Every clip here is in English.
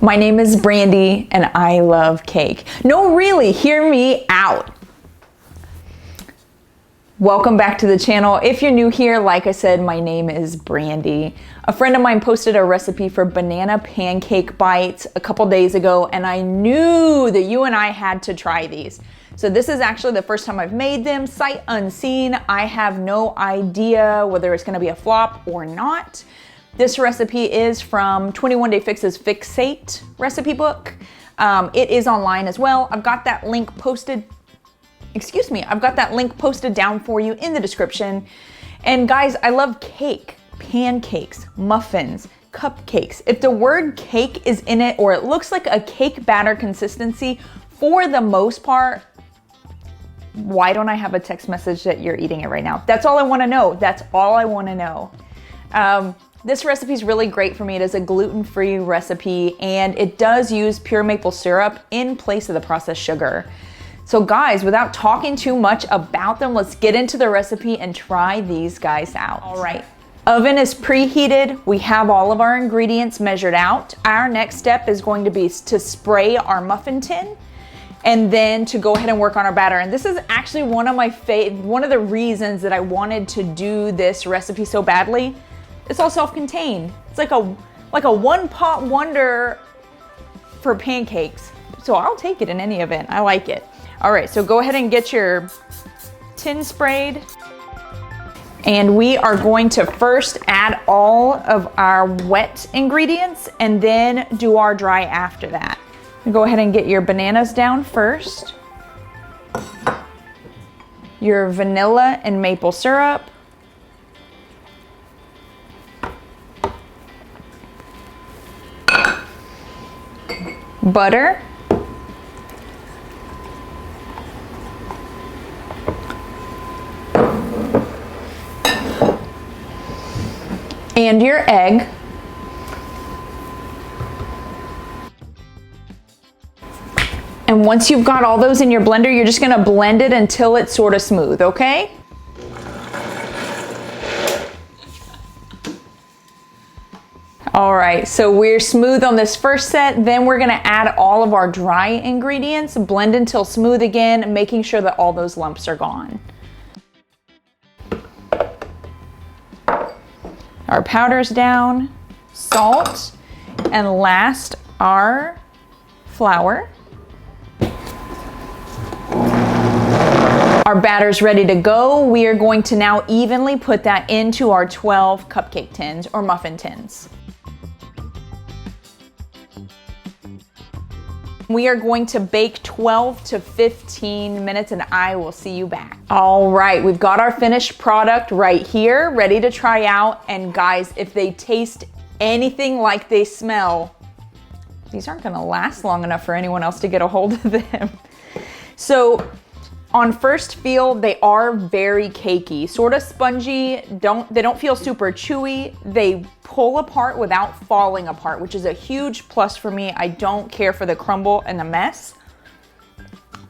My name is Brandy and I love cake. No, really, hear me out. Welcome back to the channel. If you're new here, like I said, my name is Brandy. A friend of mine posted a recipe for banana pancake bites a couple days ago, and I knew that you and I had to try these. So this is actually the first time I've made them, sight unseen. I have no idea whether it's gonna be a flop or not. This recipe is from 21 Day Fix's Fixate recipe book. It is online as well. I've got that link posted down for you in the description. And guys, I love cake, pancakes, muffins, cupcakes. If the word cake is in it or it looks like a cake batter consistency, for the most part, why don't I have a text message that you're eating it right now? That's all I wanna know. That's all I wanna know. This recipe is really great for me. It is a gluten-free recipe and it does use pure maple syrup in place of the processed sugar. So guys, without talking too much about them, let's get into the recipe and try these guys out. All right, oven is preheated. We have all of our ingredients measured out. Our next step is going to be to spray our muffin tin and then to go ahead and work on our batter. And this is actually one of the reasons that I wanted to do this recipe so badly. It's all self-contained. It's like a one-pot wonder for pancakes. So I'll take it in any event. I like it. All right, so go ahead and get your tin sprayed. And we are going to first add all of our wet ingredients and then do our dry after that. Go ahead and get your bananas down first. Your vanilla and maple syrup. Butter, and your egg. And once you've got all those in your blender, you're just gonna blend it until it's sort of smooth, okay? All right, so we're smooth on this first set, then we're gonna add all of our dry ingredients, blend until smooth again, making sure that all those lumps are gone. Our powder's down, salt, and last, our flour. Our batter's ready to go. We are going to now evenly put that into our 12 cupcake tins or muffin tins. We are going to bake 12 to 15 minutes and I will see you back. All right, we've got our finished product right here, ready to try out. And guys, if they taste anything like they smell, these aren't gonna last long enough for anyone else to get a hold of them. So on first feel, they are very cakey, sort of spongy. They don't feel super chewy. They pull apart without falling apart, which is a huge plus for me. I don't care for the crumble and the mess.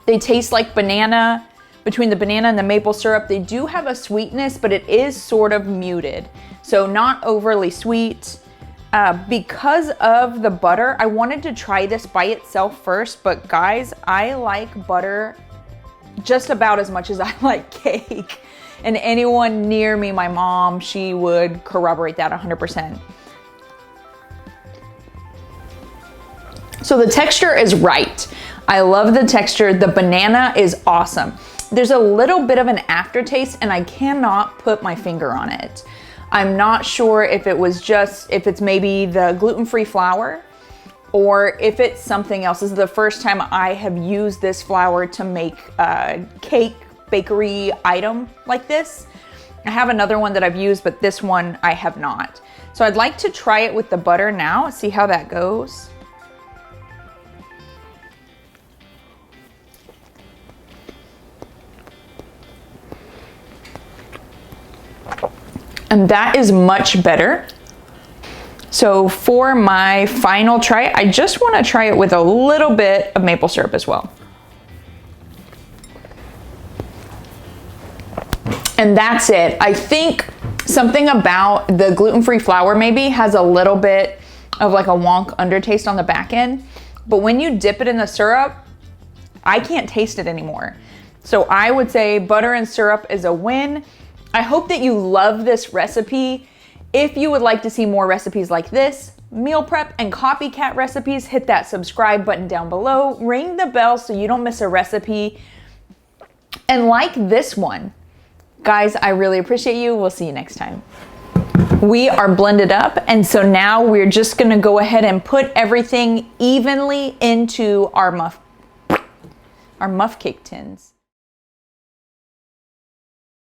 They taste like banana. Between the banana and the maple syrup, they do have a sweetness, but it is sort of muted. So not overly sweet. Because of the butter, I wanted to try this by itself first, but guys, I like butter just about as much as I like cake. And anyone near me, my mom, she would corroborate that 100%. So the texture is right. I love the texture. The banana is awesome. There's a little bit of an aftertaste and I cannot put my finger on it. I'm not sure if it's maybe the gluten-free flour or if it's something else. This is the first time I have used this flour to make a cake bakery item like this. I have another one that I've used, but this one I have not. So I'd like to try it with the butter now, see how that goes. And that is much better. So for my final try, I just want to try it with a little bit of maple syrup as well. And that's it. I think something about the gluten-free flour maybe has a little bit of like a wonk undertaste on the back end. But when you dip it in the syrup, I can't taste it anymore. So I would say butter and syrup is a win. I hope that you love this recipe. If you would like to see more recipes like this, meal prep and copycat recipes, hit that subscribe button down below, ring the bell so you don't miss a recipe, and like this one. Guys, I really appreciate you. We'll see you next time. We are blended up, and so now we're just gonna go ahead and put everything evenly into our muff cake tins.